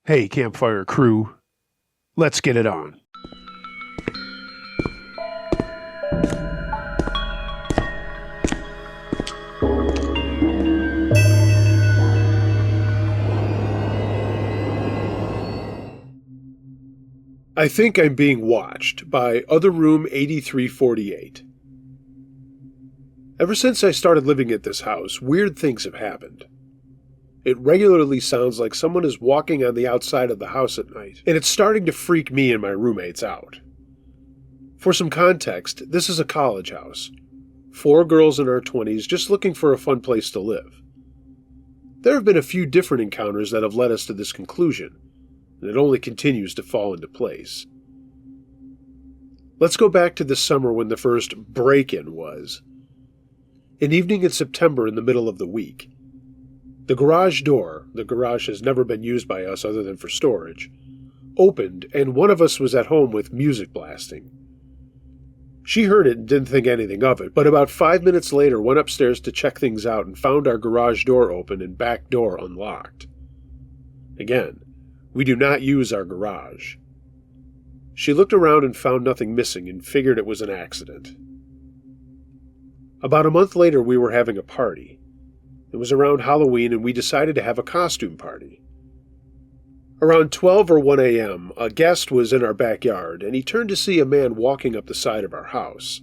Hey, campfire crew, let's get it on. I think I'm being watched by Other Room 8348. Ever since I started living at this house, weird things have happened. It regularly sounds like someone is walking on the outside of the house at night, and it's starting to freak me and my roommates out. For some context, this is a college house. 4 girls in our 20s just looking for a fun place to live. There have been a few different encounters that have led us to this conclusion, and it only continues to fall into place. Let's go back to the summer when the first break-in was. An evening in September in the middle of the week. The garage door, the garage has never been used by us other than for storage, opened, and one of us was at home with music blasting. She heard it and didn't think anything of it, but about 5 minutes later went upstairs to check things out and found our garage door open and back door unlocked. Again, we do not use our garage. She looked around and found nothing missing and figured it was an accident. About a month later we were having a party. It was around Halloween and we decided to have a costume party. Around 12 or 1 a.m., a guest was in our backyard and he turned to see a man walking up the side of our house.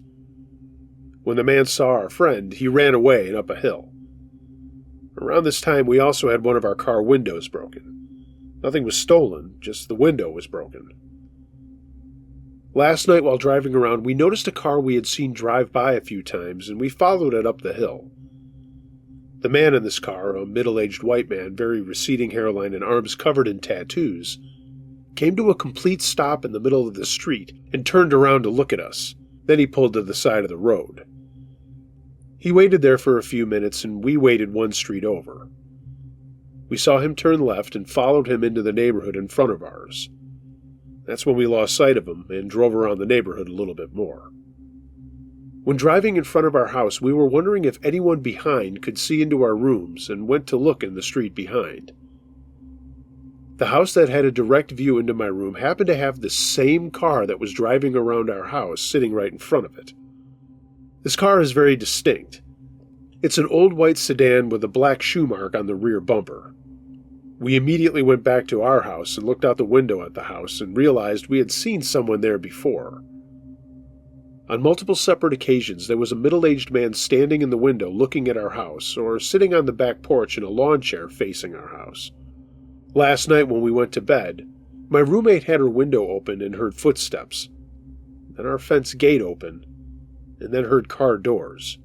When the man saw our friend, he ran away and up a hill. Around this time we also had one of our car windows broken. Nothing was stolen, just the window was broken. Last night while driving around, we noticed a car we had seen drive by a few times and we followed it up the hill. The man in this car, a middle-aged white man, very receding hairline and arms covered in tattoos, came to a complete stop in the middle of the street and turned around to look at us. Then he pulled to the side of the road. He waited there for a few minutes and we waited one street over. We saw him turn left and followed him into the neighborhood in front of ours. That's when we lost sight of him and drove around the neighborhood a little bit more. When driving in front of our house, we were wondering if anyone behind could see into our rooms and went to look in the street behind. The house that had a direct view into my room happened to have the same car that was driving around our house sitting right in front of it. This car is very distinct. It's an old white sedan with a black shoe mark on the rear bumper. We immediately went back to our house and looked out the window at the house and realized we had seen someone there before. On multiple separate occasions, there was a middle-aged man standing in the window looking at our house, or sitting on the back porch in a lawn chair facing our house. Last night when we went to bed, my roommate had her window open and heard footsteps, then our fence gate open, and then heard car doors.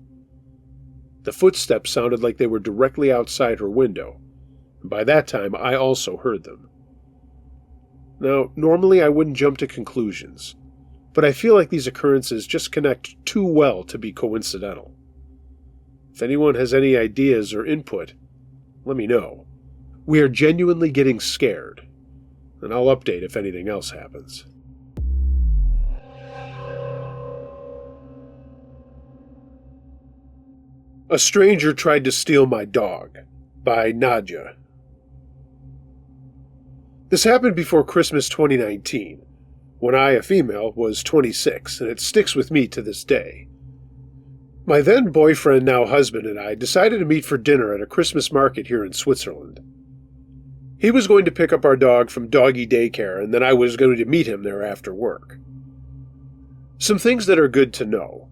The footsteps sounded like they were directly outside her window, and by that time I also heard them. Now, normally I wouldn't jump to conclusions, but I feel like these occurrences just connect too well to be coincidental. If anyone has any ideas or input, let me know. We are genuinely getting scared, and I'll update if anything else happens. A Stranger Tried to Steal My Dog, by Nadia. This happened before Christmas 2019. When I, a female, was 26, and it sticks with me to this day. My then boyfriend, now husband, and I decided to meet for dinner at a Christmas market here in Switzerland. He was going to pick up our dog from doggy daycare, and then I was going to meet him there after work. Some things that are good to know.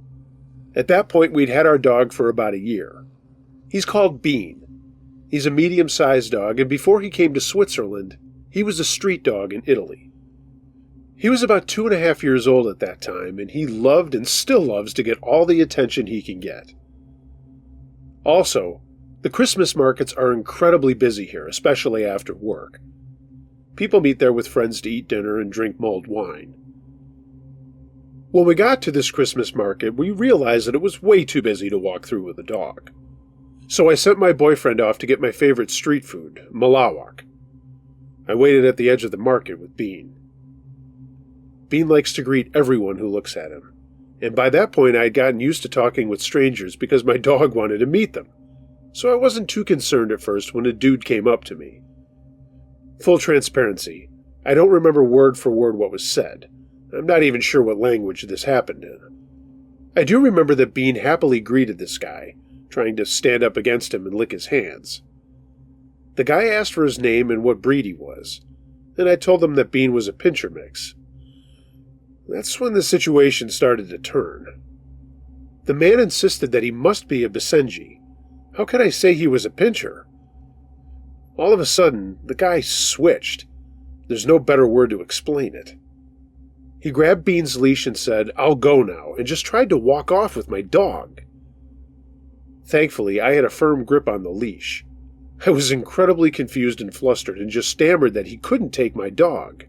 At that point, we'd had our dog for about a year. He's called Bean. He's a medium-sized dog, and before he came to Switzerland, he was a street dog in Italy. He was about 2.5 years old at that time, and he loved and still loves to get all the attention he can get. Also, the Christmas markets are incredibly busy here, especially after work. People meet there with friends to eat dinner and drink mulled wine. When we got to this Christmas market, we realized that it was way too busy to walk through with a dog. So I sent my boyfriend off to get my favorite street food, malawak. I waited at the edge of the market with Bean. Bean likes to greet everyone who looks at him, and by that point I had gotten used to talking with strangers because my dog wanted to meet them, so I wasn't too concerned at first when a dude came up to me. Full transparency, I don't remember word for word what was said. I'm not even sure what language this happened in. I do remember that Bean happily greeted this guy, trying to stand up against him and lick his hands. The guy asked for his name and what breed he was, and I told him that Bean was a pincher mix. That's when the situation started to turn. The man insisted that he must be a Basenji. How could I say he was a pincher? All of a sudden, the guy switched. There's no better word to explain it. He grabbed Bean's leash and said, "I'll go now," and just tried to walk off with my dog. Thankfully, I had a firm grip on the leash. I was incredibly confused and flustered and just stammered that he couldn't take my dog.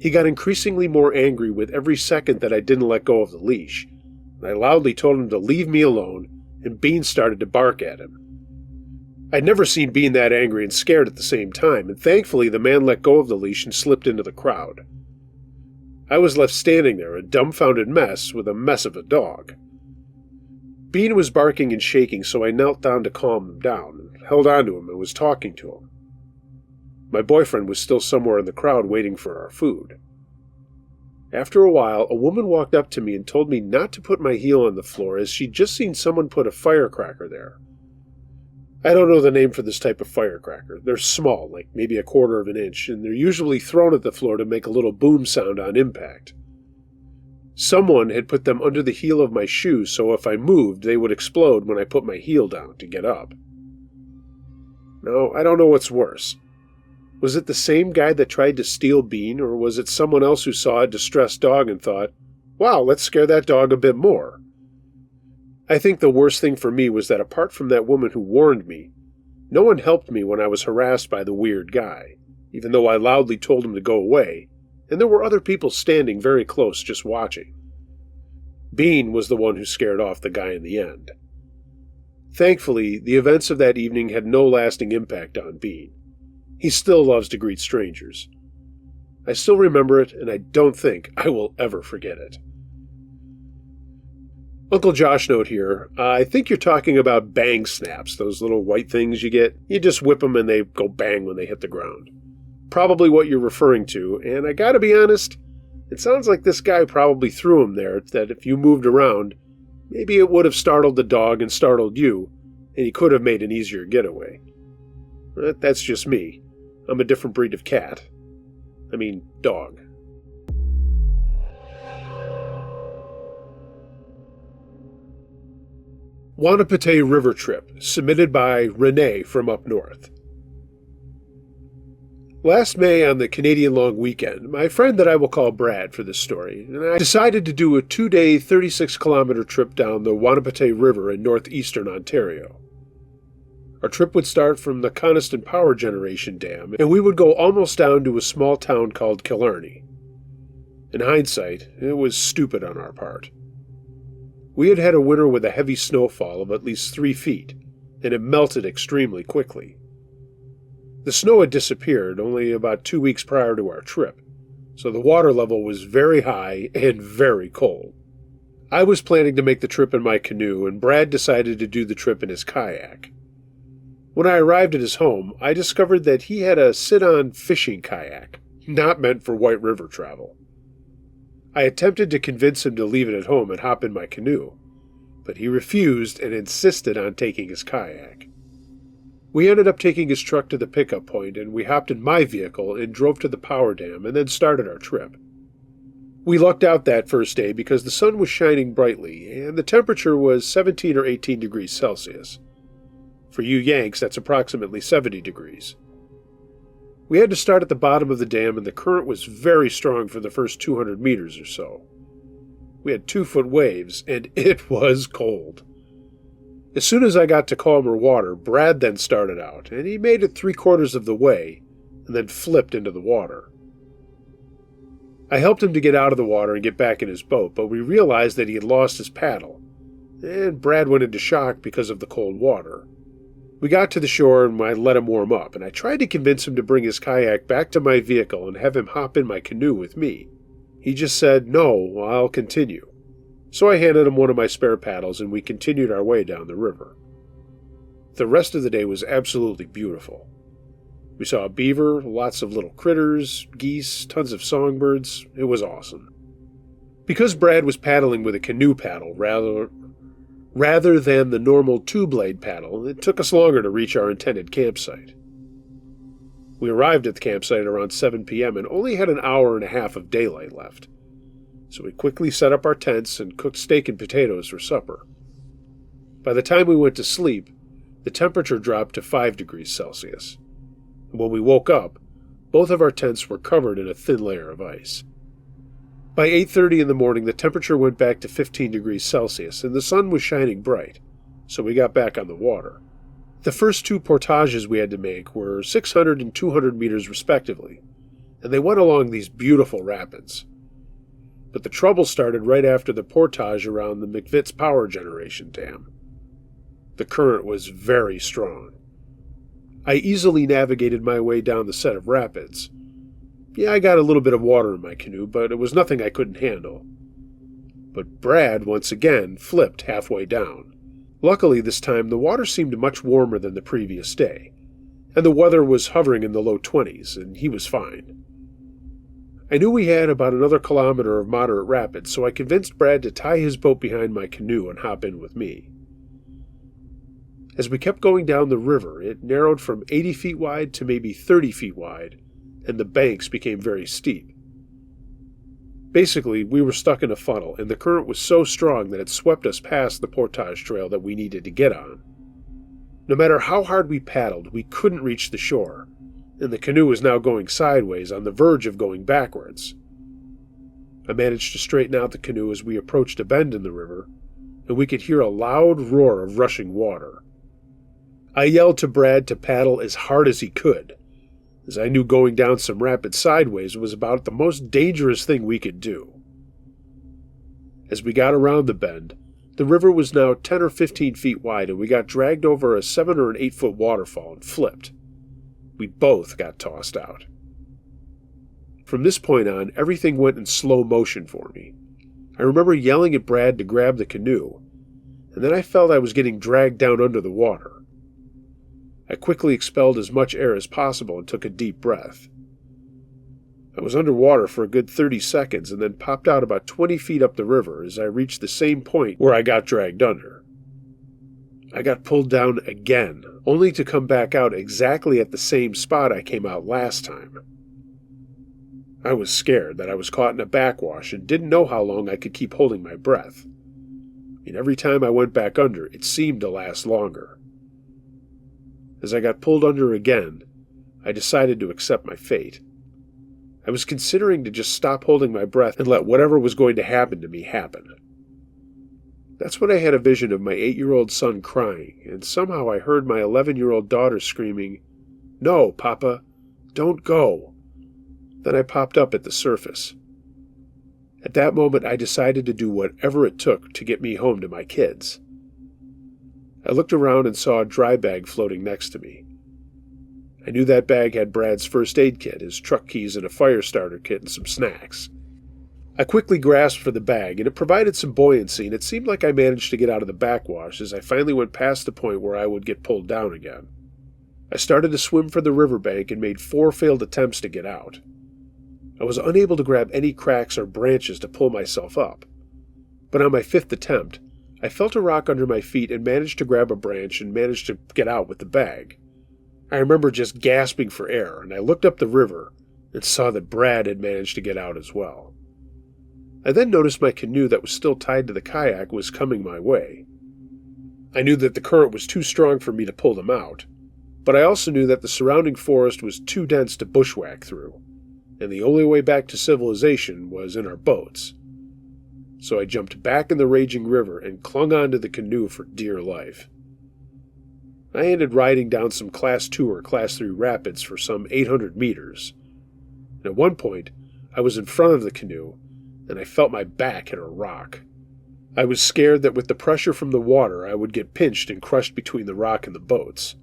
He got increasingly more angry with every second that I didn't let go of the leash, and I loudly told him to leave me alone, and Bean started to bark at him. I'd never seen Bean that angry and scared at the same time, and thankfully the man let go of the leash and slipped into the crowd. I was left standing there, a dumbfounded mess with a mess of a dog. Bean was barking and shaking, so I knelt down to calm him down, and held on to him and was talking to him. My boyfriend was still somewhere in the crowd waiting for our food. After a while, a woman walked up to me and told me not to put my heel on the floor as she'd just seen someone put a firecracker there. I don't know the name for this type of firecracker. They're small, like maybe 1/4 of an inch, and they're usually thrown at the floor to make a little boom sound on impact. Someone had put them under the heel of my shoe, so if I moved, they would explode when I put my heel down to get up. Now, I don't know what's worse. Was it the same guy that tried to steal Bean, or was it someone else who saw a distressed dog and thought, "Wow, let's scare that dog a bit more"? I think the worst thing for me was that apart from that woman who warned me, no one helped me when I was harassed by the weird guy, even though I loudly told him to go away, and there were other people standing very close just watching. Bean was the one who scared off the guy in the end. Thankfully, the events of that evening had no lasting impact on Bean. He still loves to greet strangers. I still remember it, and I don't think I will ever forget it. Uncle Josh note here. I think you're talking about bang snaps, those little white things you get. You just whip them and they go bang when they hit the ground. Probably what you're referring to, and I gotta be honest, it sounds like this guy probably threw him there, that if you moved around, maybe it would have startled the dog and startled you, and he could have made an easier getaway. But that's just me. I'm a different breed of cat. I mean, dog. Wanap River Trip, submitted by Renee from up north. Last May on the Canadian long weekend, my friend that I will call Brad for this story, and I decided to do a 2-day, 36-kilometer trip down the Wanap River in northeastern Ontario. Our trip would start from the Coniston Power Generation Dam, and we would go almost down to a small town called Killarney. In hindsight, it was stupid on our part. We had had a winter with a heavy snowfall of at least 3 feet, and it melted extremely quickly. The snow had disappeared only about 2 weeks prior to our trip, so the water level was very high and very cold. I was planning to make the trip in my canoe, and Brad decided to do the trip in his kayak. When I arrived at his home, I discovered that he had a sit-on fishing kayak, not meant for White River travel. I attempted to convince him to leave it at home and hop in my canoe, but he refused and insisted on taking his kayak. We ended up taking his truck to the pickup point, and we hopped in my vehicle and drove to the power dam and then started our trip. We lucked out that first day because the sun was shining brightly and the temperature was 17 or 18 degrees Celsius. For you Yanks, that's approximately 70 degrees. We had to start at the bottom of the dam, and the current was very strong for the first 200 meters or so. We had 2-foot waves, and it was cold. As soon as I got to calmer water, Brad then started out, and he made it 3/4 of the way, and then flipped into the water. I helped him to get out of the water and get back in his boat, but we realized that he had lost his paddle, and Brad went into shock because of the cold water. We got to the shore and I let him warm up, and I tried to convince him to bring his kayak back to my vehicle and have him hop in my canoe with me. He just said, "No, I'll continue." So I handed him one of my spare paddles and we continued our way down the river. The rest of the day was absolutely beautiful. We saw a beaver, lots of little critters, geese, tons of songbirds. It was awesome. Because Brad was paddling with a canoe paddle rather than the normal two-blade paddle, it took us longer to reach our intended campsite. We arrived at the campsite around 7 p.m. and only had an hour and a half of daylight left, so we quickly set up our tents and cooked steak and potatoes for supper. By the time we went to sleep, the temperature dropped to 5 degrees Celsius. And when we woke up, both of our tents were covered in a thin layer of ice. By 8:30 in the morning, the temperature went back to 15 degrees Celsius, and the sun was shining bright, so we got back on the water. The first two portages we had to make were 600 and 200 meters respectively, and they went along these beautiful rapids. But the trouble started right after the portage around the McVitts power generation dam. The current was very strong. I easily navigated my way down the set of rapids. Yeah, I got a little bit of water in my canoe, but it was nothing I couldn't handle. But Brad, once again, flipped halfway down. Luckily, this time, the water seemed much warmer than the previous day, and the weather was hovering in the low 20s, and he was fine. I knew we had about another kilometer of moderate rapids, so I convinced Brad to tie his boat behind my canoe and hop in with me. As we kept going down the river, it narrowed from 80 feet wide to maybe 30 feet wide, and the banks became very steep. Basically, we were stuck in a funnel, and the current was so strong that it swept us past the portage trail that we needed to get on. No matter how hard we paddled, we couldn't reach the shore, and the canoe was now going sideways, on the verge of going backwards. I managed to straighten out the canoe as we approached a bend in the river, and we could hear a loud roar of rushing water. I yelled to Brad to paddle as hard as he could, as I knew going down some rapids sideways was about the most dangerous thing we could do. As we got around the bend, the river was now 10 or 15 feet wide, and we got dragged over a 7 or 8 foot waterfall and flipped. We both got tossed out. From this point on, everything went in slow motion for me. I remember yelling at Brad to grab the canoe, and then I felt I was getting dragged down under the water. I quickly expelled as much air as possible and took a deep breath. I was underwater for a good 30 seconds and then popped out about 20 feet up the river as I reached the same point where I got dragged under. I got pulled down again, only to come back out exactly at the same spot I came out last time. I was scared that I was caught in a backwash and didn't know how long I could keep holding my breath. And every time I went back under, it seemed to last longer. As I got pulled under again, I decided to accept my fate. I was considering to just stop holding my breath and let whatever was going to happen to me happen. That's when I had a vision of my 8-year-old son crying, and somehow I heard my 11-year-old daughter screaming, "No, Papa, don't go." Then I popped up at the surface. At that moment, I decided to do whatever it took to get me home to my kids. I looked around and saw a dry bag floating next to me. I knew that bag had Brad's first aid kit, his truck keys, and a fire starter kit and some snacks. I quickly grasped for the bag, and it provided some buoyancy, and it seemed like I managed to get out of the backwash as I finally went past the point where I would get pulled down again. I started to swim for the riverbank and made 4 failed attempts to get out. I was unable to grab any cracks or branches to pull myself up, but on my 5th attempt, I felt a rock under my feet and managed to grab a branch and managed to get out with the bag. I remember just gasping for air, and I looked up the river and saw that Brad had managed to get out as well. I then noticed my canoe that was still tied to the kayak was coming my way. I knew that the current was too strong for me to pull them out, but I also knew that the surrounding forest was too dense to bushwhack through, and the only way back to civilization was in our boats. So I jumped back in the raging river and clung onto the canoe for dear life. I ended riding down some Class 2 or Class 3 rapids for some 800 meters. And at one point, I was in front of the canoe, and I felt my back hit a rock. I was scared that with the pressure from the water, I would get pinched and crushed between the rock and the boats.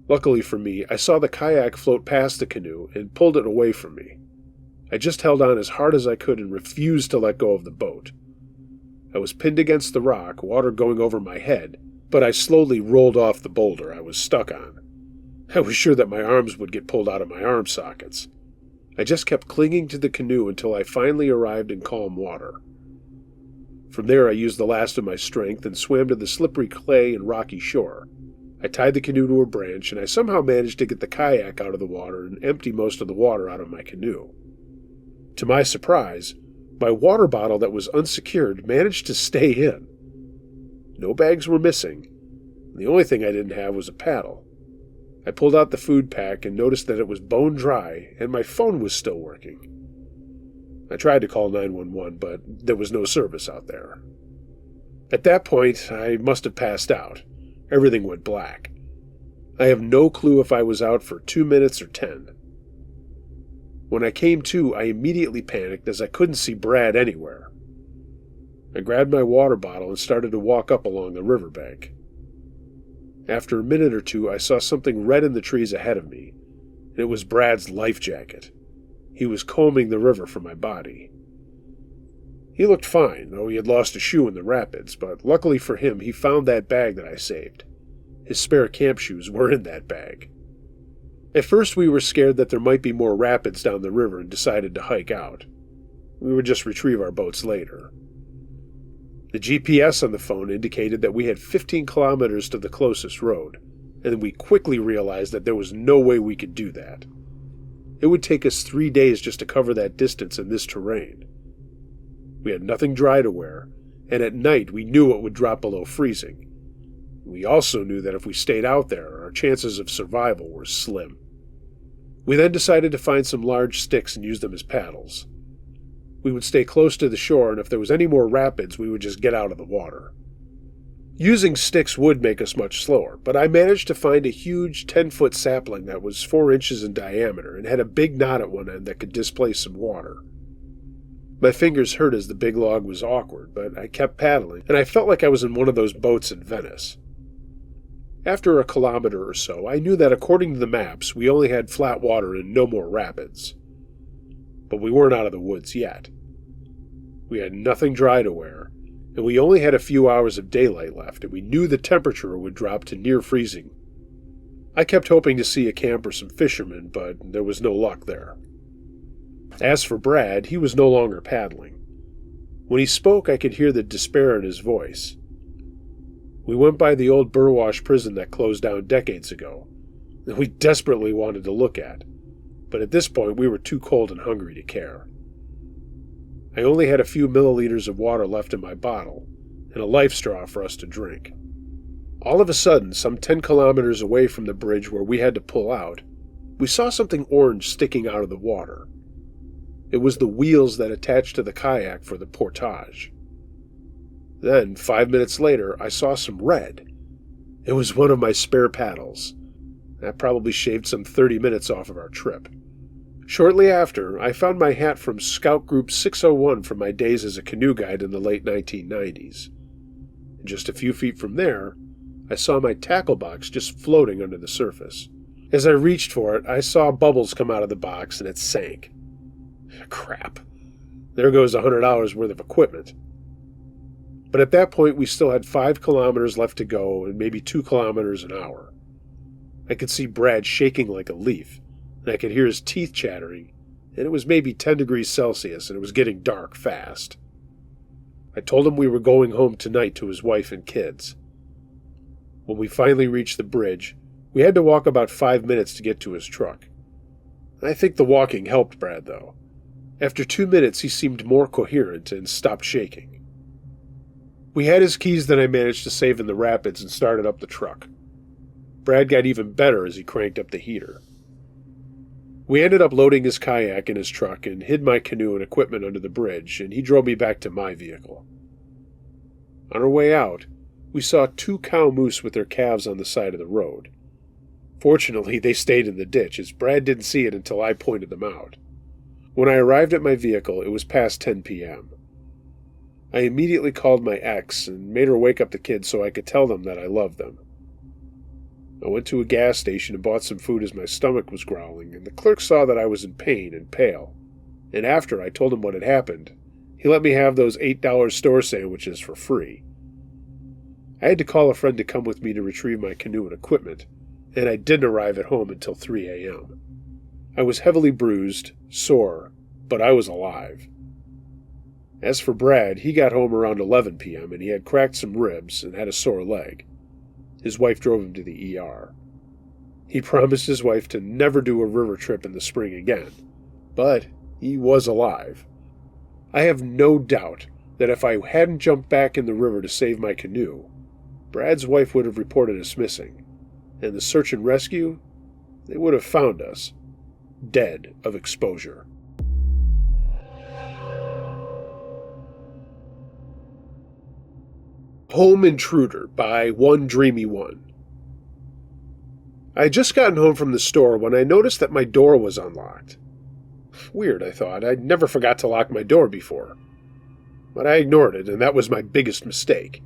Luckily for me, I saw the kayak float past the canoe and pulled it away from me. I just held on as hard as I could and refused to let go of the boat. I was pinned against the rock, water going over my head, but I slowly rolled off the boulder I was stuck on. I was sure that my arms would get pulled out of my arm sockets. I just kept clinging to the canoe until I finally arrived in calm water. From there I used the last of my strength and swam to the slippery clay and rocky shore. I tied the canoe to a branch, and I somehow managed to get the kayak out of the water and empty most of the water out of my canoe. To my surprise, my water bottle that was unsecured managed to stay in. No bags were missing. The only thing I didn't have was a paddle. I pulled out the food pack and noticed that it was bone dry, and my phone was still working. I tried to call 911, but there was no service out there. At that point, I must have passed out. Everything went black. I have no clue if I was out for 2 minutes or 10. When I came to, I immediately panicked as I couldn't see Brad anywhere. I grabbed my water bottle and started to walk up along the riverbank. After a minute or two, I saw something red in the trees ahead of me, and it was Brad's life jacket. He was combing the river for my body. He looked fine, though he had lost a shoe in the rapids, but luckily for him, he found that bag that I saved. His spare camp shoes were in that bag. At first we were scared that there might be more rapids down the river and decided to hike out. We would just retrieve our boats later. The GPS on the phone indicated that we had 15 kilometers to the closest road, and we quickly realized that there was no way we could do that. It would take us 3 days just to cover that distance in this terrain. We had nothing dry to wear, and at night we knew it would drop below freezing. We also knew that if we stayed out there, our chances of survival were slim. We then decided to find some large sticks and use them as paddles. We would stay close to the shore, and if there was any more rapids, we would just get out of the water. Using sticks would make us much slower, but I managed to find a huge 10-foot sapling that was 4 inches in diameter and had a big knot at one end that could displace some water. My fingers hurt as the big log was awkward, but I kept paddling, and I felt like I was in one of those boats in Venice. After a kilometer or so, I knew that according to the maps, we only had flat water and no more rapids. But we weren't out of the woods yet. We had nothing dry to wear, and we only had a few hours of daylight left, and we knew the temperature would drop to near freezing. I kept hoping to see a camp or some fishermen, but there was no luck there. As for Brad, he was no longer paddling. When he spoke, I could hear the despair in his voice. We went by the old Burwash prison that closed down decades ago, that we desperately wanted to look at, but at this point we were too cold and hungry to care. I only had a few milliliters of water left in my bottle, and a life straw for us to drink. All of a sudden, some 10 kilometers away from the bridge where we had to pull out, we saw something orange sticking out of the water. It was the wheels that attached to the kayak for the portage. Then, 5 minutes later, I saw some red. It was one of my spare paddles. That probably shaved some 30 minutes off of our trip. Shortly after, I found my hat from Scout Group 601 from my days as a canoe guide in the late 1990s. And just a few feet from there, I saw my tackle box just floating under the surface. As I reached for it, I saw bubbles come out of the box and it sank. Crap. There goes $100 worth of equipment. But at that point, we still had 5 kilometers left to go and maybe 2 kilometers an hour. I could see Brad shaking like a leaf, and I could hear his teeth chattering, and it was maybe 10 degrees Celsius, and it was getting dark fast. I told him we were going home tonight to his wife and kids. When we finally reached the bridge, we had to walk about 5 minutes to get to his truck. I think the walking helped Brad, though. After 2 minutes, he seemed more coherent and stopped shaking. We had his keys that I managed to save in the rapids and started up the truck. Brad got even better as he cranked up the heater. We ended up loading his kayak in his truck and hid my canoe and equipment under the bridge, and he drove me back to my vehicle. On our way out, we saw 2 cow moose with their calves on the side of the road. Fortunately, they stayed in the ditch, as Brad didn't see it until I pointed them out. When I arrived at my vehicle, it was past 10 p.m. I immediately called my ex and made her wake up the kids so I could tell them that I loved them. I went to a gas station and bought some food as my stomach was growling, and the clerk saw that I was in pain and pale, and after I told him what had happened, he let me have those $8 store sandwiches for free. I had to call a friend to come with me to retrieve my canoe and equipment, and I didn't arrive at home until 3 a.m. I was heavily bruised, sore, but I was alive. As for Brad, he got home around 11 p.m. and he had cracked some ribs and had a sore leg. His wife drove him to the ER. He promised his wife to never do a river trip in the spring again, but he was alive. I have no doubt that if I hadn't jumped back in the river to save my canoe, Brad's wife would have reported us missing, and the search and rescue, they would have found us, dead of exposure. Home Intruder by One Dreamy One. I had just gotten home from the store when I noticed that my door was unlocked. Weird, I thought. I'd never forgot to lock my door before. But I ignored it, and that was my biggest mistake.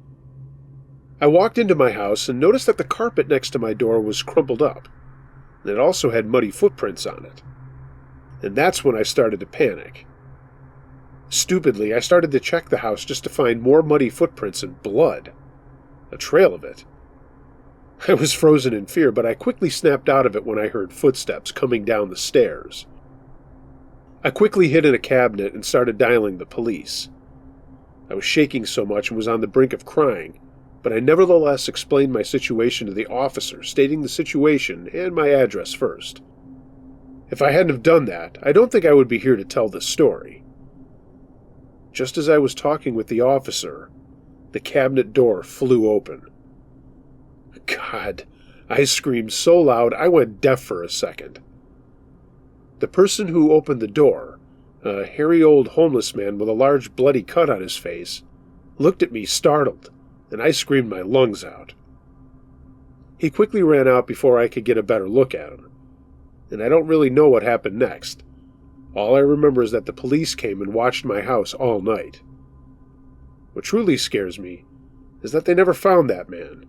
I walked into my house and noticed that the carpet next to my door was crumpled up, and it also had muddy footprints on it. And that's when I started to panic. Stupidly, I started to check the house just to find more muddy footprints and blood. A trail of it. I was frozen in fear, but I quickly snapped out of it when I heard footsteps coming down the stairs. I quickly hid in a cabinet and started dialing the police. I was shaking so much and was on the brink of crying, but I nevertheless explained my situation to the officer, stating the situation and my address first. If I hadn't have done that, I don't think I would be here to tell this story. Just as I was talking with the officer, the cabinet door flew open. God, I screamed so loud I went deaf for a second. The person who opened the door, a hairy old homeless man with a large bloody cut on his face, looked at me startled, and I screamed my lungs out. He quickly ran out before I could get a better look at him, and I don't really know what happened next. All I remember is that the police came and watched my house all night. What truly scares me is that they never found that man,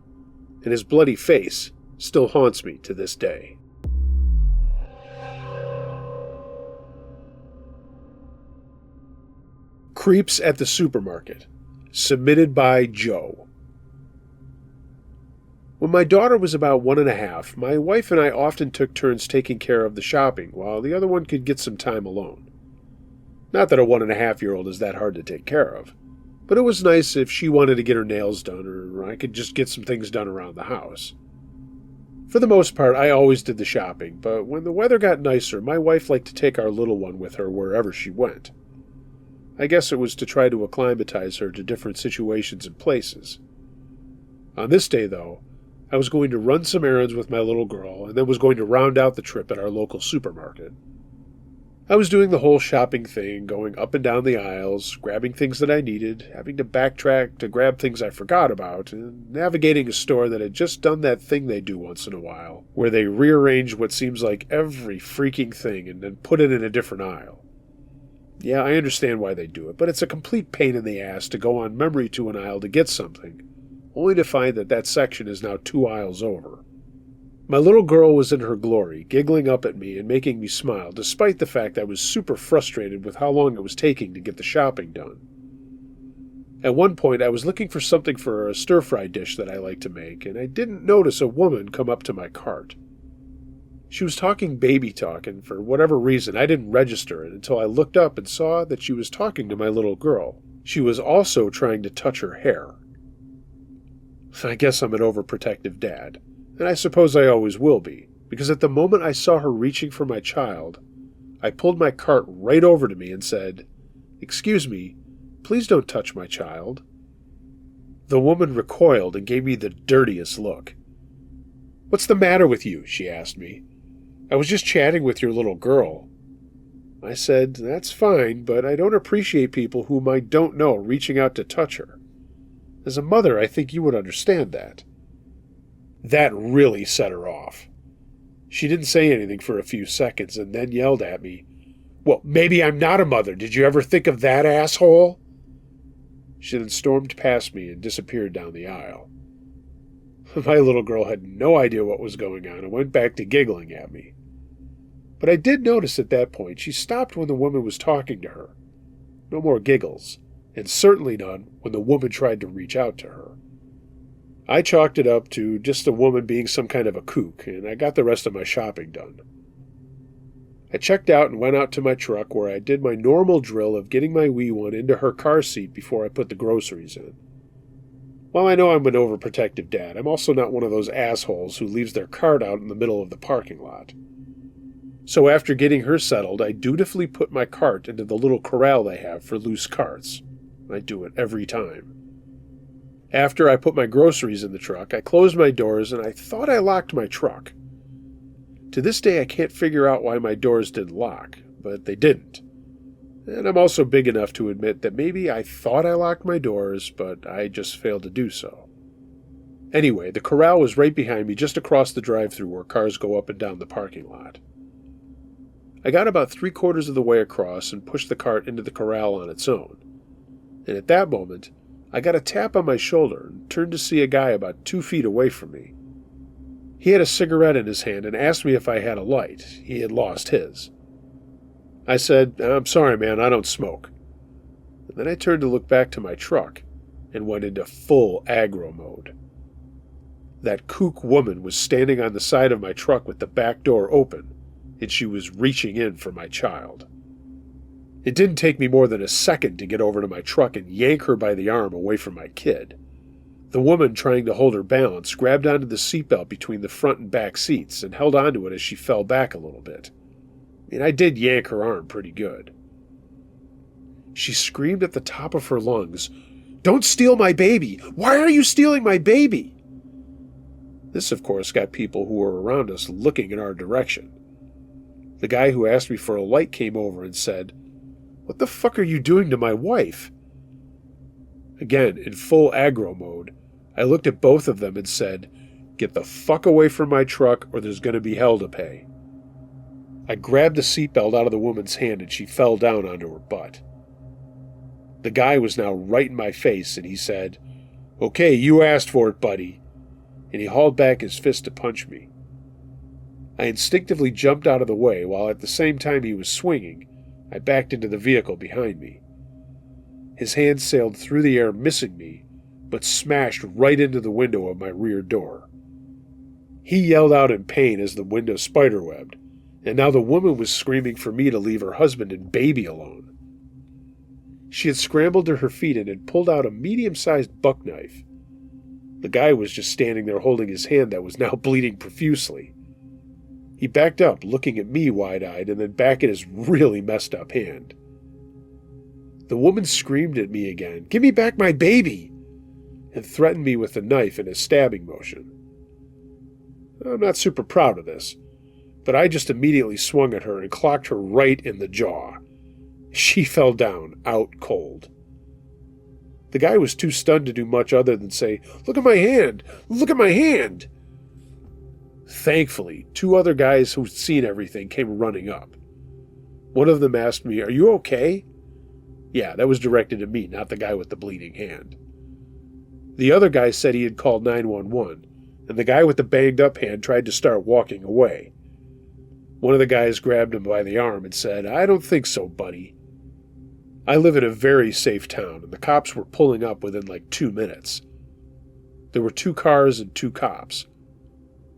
and his bloody face still haunts me to this day. Creeps at the Supermarket, submitted by Joe. When my daughter was about 1.5, my wife and I often took turns taking care of the shopping while the other one could get some time alone. Not that a 1.5-year-old is that hard to take care of, but it was nice if she wanted to get her nails done or I could just get some things done around the house. For the most part, I always did the shopping, but when the weather got nicer, my wife liked to take our little one with her wherever she went. I guess it was to try to acclimatize her to different situations and places. On this day, though, I was going to run some errands with my little girl and then was going to round out the trip at our local supermarket. I was doing the whole shopping thing, going up and down the aisles, grabbing things that I needed, having to backtrack to grab things I forgot about, and navigating a store that had just done that thing they do once in a while, where they rearrange what seems like every freaking thing and then put it in a different aisle. Yeah, I understand why they do it, but it's a complete pain in the ass to go on memory to an aisle to get something, only to find that that section is now 2 aisles over. My little girl was in her glory, giggling up at me and making me smile, despite the fact I was super frustrated with how long it was taking to get the shopping done. At one point, I was looking for something for a stir-fry dish that I like to make, and I didn't notice a woman come up to my cart. She was talking baby talk, and for whatever reason, I didn't register it until I looked up and saw that she was talking to my little girl. She was also trying to touch her hair. I guess I'm an overprotective dad, and I suppose I always will be, because at the moment I saw her reaching for my child, I pulled my cart right over to me and said, "Excuse me, please don't touch my child." The woman recoiled and gave me the dirtiest look. "What's the matter with you?" she asked me. "I was just chatting with your little girl." I said, "That's fine, but I don't appreciate people whom I don't know reaching out to touch her. As a mother, I think you would understand that." That really set her off. She didn't say anything for a few seconds and then yelled at me, "Well, maybe I'm not a mother. Did you ever think of that, asshole?" She then stormed past me and disappeared down the aisle. My little girl had no idea what was going on and went back to giggling at me. But I did notice at that point she stopped when the woman was talking to her. No more giggles, and certainly none when the woman tried to reach out to her. I chalked it up to just a woman being some kind of a kook, and I got the rest of my shopping done. I checked out and went out to my truck where I did my normal drill of getting my wee one into her car seat before I put the groceries in. While I know I'm an overprotective dad, I'm also not one of those assholes who leaves their cart out in the middle of the parking lot. So after getting her settled, I dutifully put my cart into the little corral they have for loose carts. I do it every time. After I put my groceries in the truck, I closed my doors and I thought I locked my truck. To this day, I can't figure out why my doors didn't lock, but they didn't. And I'm also big enough to admit that maybe I thought I locked my doors, but I just failed to do so. Anyway, the corral was right behind me, just across the drive-thru where cars go up and down the parking lot. I got about 3/4 of the way across and pushed the cart into the corral on its own. And at that moment, I got a tap on my shoulder and turned to see a guy about 2 feet away from me. He had a cigarette in his hand and asked me if I had a light. He had lost his. I said, "I'm sorry, man, I don't smoke." And then I turned to look back to my truck and went into full aggro mode. That kook woman was standing on the side of my truck with the back door open, and she was reaching in for my child. It didn't take me more than a second to get over to my truck and yank her by the arm away from my kid. The woman, trying to hold her balance, grabbed onto the seatbelt between the front and back seats and held onto it as she fell back a little bit. I did yank her arm pretty good. She screamed at the top of her lungs, "Don't steal my baby! Why are you stealing my baby?" This, of course, got people who were around us looking in our direction. The guy who asked me for a light came over and said, "What the fuck are you doing to my wife?" Again, in full aggro mode, I looked at both of them and said, "Get the fuck away from my truck or there's going to be hell to pay." I grabbed the seatbelt out of the woman's hand and she fell down onto her butt. The guy was now right in my face and he said, "Okay, you asked for it, buddy." And he hauled back his fist to punch me. I instinctively jumped out of the way while at the same time he was swinging, I backed into the vehicle behind me. His hand sailed through the air, missing me, but smashed right into the window of my rear door. He yelled out in pain as the window spiderwebbed, and now the woman was screaming for me to leave her husband and baby alone. She had scrambled to her feet and had pulled out a medium-sized buck knife. The guy was just standing there holding his hand that was now bleeding profusely. He backed up, looking at me wide-eyed, and then back at his really messed-up hand. The woman screamed at me again, "Give me back my baby!" and threatened me with the knife in a stabbing motion. I'm not super proud of this, but I just immediately swung at her and clocked her right in the jaw. She fell down, out cold. The guy was too stunned to do much other than say, "Look at my hand! Look at my hand!" Thankfully, 2 other guys who'd seen everything came running up. One of them asked me, "Are you okay?" Yeah, that was directed at me, not the guy with the bleeding hand. The other guy said he had called 911, and the guy with the banged-up hand tried to start walking away. One of the guys grabbed him by the arm and said, "I don't think so, buddy." I live in a very safe town, and the cops were pulling up within like 2 minutes. There were 2 cars and 2 cops.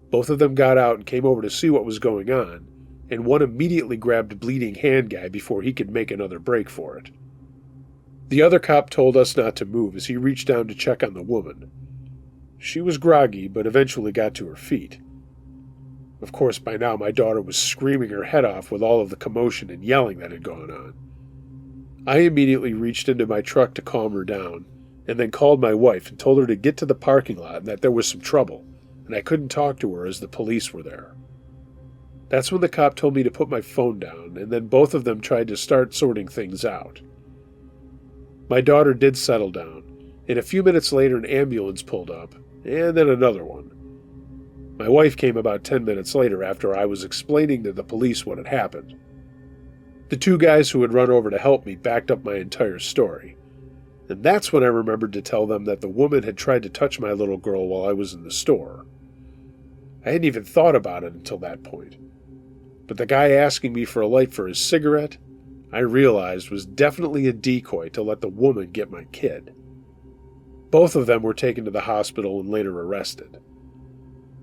Both of them got out and came over to see what was going on, and one immediately grabbed a bleeding hand guy before he could make another break for it. The other cop told us not to move as he reached down to check on the woman. She was groggy, but eventually got to her feet. Of course, by now my daughter was screaming her head off with all of the commotion and yelling that had gone on. I immediately reached into my truck to calm her down, and then called my wife and told her to get to the parking lot and that there was some trouble, and I couldn't talk to her as the police were there. That's when the cop told me to put my phone down, and then both of them tried to start sorting things out. My daughter did settle down, and a few minutes later an ambulance pulled up, and then another one. My wife came about 10 minutes later after I was explaining to the police what had happened. The 2 guys who had run over to help me backed up my entire story, and that's when I remembered to tell them that the woman had tried to touch my little girl while I was in the store. I hadn't even thought about it until that point, but the guy asking me for a light for his cigarette, I realized was definitely a decoy to let the woman get my kid. Both of them were taken to the hospital and later arrested.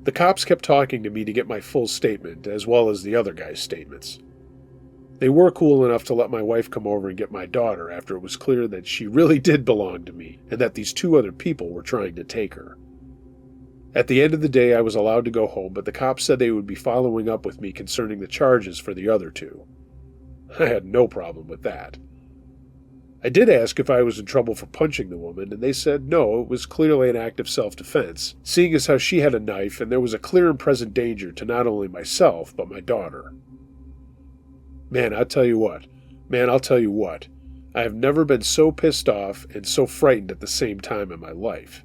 The cops kept talking to me to get my full statement, as well as the other guy's statements. They were cool enough to let my wife come over and get my daughter after it was clear that she really did belong to me and that these two other people were trying to take her. At the end of the day, I was allowed to go home, but the cops said they would be following up with me concerning the charges for the other two. I had no problem with that. I did ask if I was in trouble for punching the woman, and they said no, it was clearly an act of self-defense, seeing as how she had a knife and there was a clear and present danger to not only myself, but my daughter. Man, I'll tell you what. I have never been so pissed off and so frightened at the same time in my life.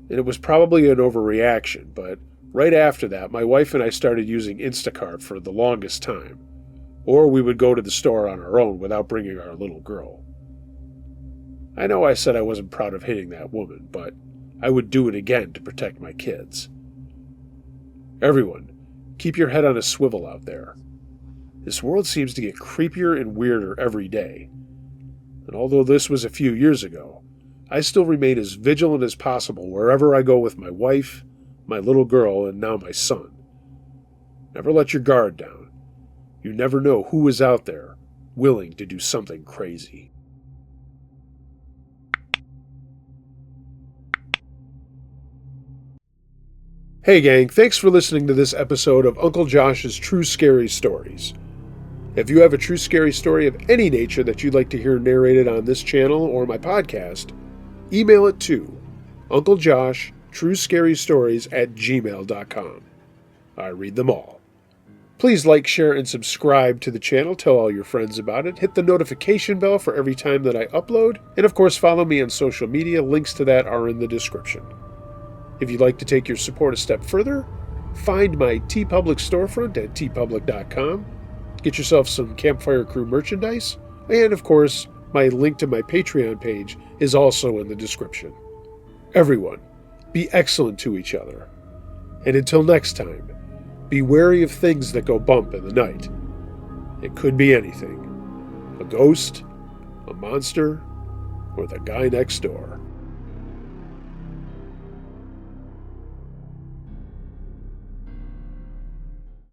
And it was probably an overreaction, but right after that, my wife and I started using Instacart for the longest time. Or we would go to the store on our own without bringing our little girl. I know I said I wasn't proud of hitting that woman, but I would do it again to protect my kids. Everyone, keep your head on a swivel out there. This world seems to get creepier and weirder every day. And although this was a few years ago, I still remain as vigilant as possible wherever I go with my wife, my little girl, and now my son. Never let your guard down. You never know who is out there willing to do something crazy. Hey gang, thanks for listening to this episode of Uncle Josh's True Scary Stories. If you have a true scary story of any nature that you'd like to hear narrated on this channel or my podcast, email it to unclejoshtruescarystories@gmail.com. I read them all. Please like, share, and subscribe to the channel. Tell all your friends about it. Hit the notification bell for every time that I upload. And of course, follow me on social media. Links to that are in the description. If you'd like to take your support a step further, find my TeePublic storefront at teepublic.com. Get yourself some Campfire Crew merchandise. And of course, my link to my Patreon page is also in the description. Everyone, be excellent to each other. And until next time, be wary of things that go bump in the night. It could be anything. A ghost, a monster, or the guy next door.